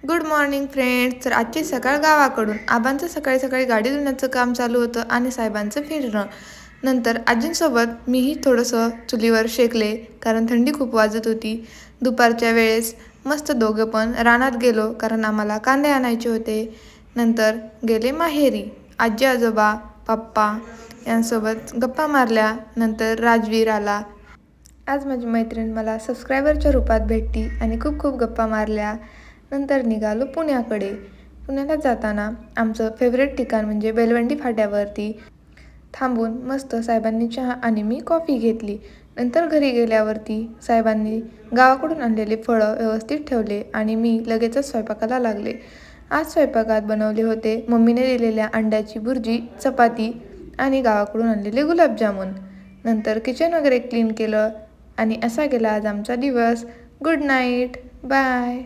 Good morning friends. तर आजची सकाळ गावाकडून आबांचं सकाळी सकाळी गाडी धुण्याचं काम चालू होतं आणि साहेबांचं फिरणं. नंतर आजींसोबत मीही थोडंसं चुलीवर शेकले, कारण थंडी खूप वाजत होती. दुपारच्या वेळेस मस्त दोघं पण रानात गेलो, कारण आम्हाला कांदे आणायचे होते. नंतर गेले माहेरी. आजी आजोबा पप्पा यांसोबत गप्पा मारल्या. नंतर राजवीर आला. आज माझी मैत्रीण मला सबस्क्रायबरच्या रूपात भेटली आणि खूप खूप गप्पा मारल्या. नंतर निघालो पुण्याकडे. पुण्याला जाताना आमचं फेवरेट ठिकाण म्हणजे बेलवंडी फाट्यावरती थांबून मस्त साहेबांनी चहा आणि मी कॉफी घेतली. नंतर घरी गेल्यावरती साहेबांनी गावाकडून आणलेले फळं व्यवस्थित ठेवले आणि मी लगेचच स्वयंपाकाला लागले. आज स्वयंपाकात बनवले होते मम्मीने दिलेल्या अंड्याची भुर्जी, चपाती आणि गावाकडून आणलेले गुलाबजामुन. नंतर किचन वगैरे क्लीन केलं आणि असा गेला आज आमचा दिवस. Good night. बाय.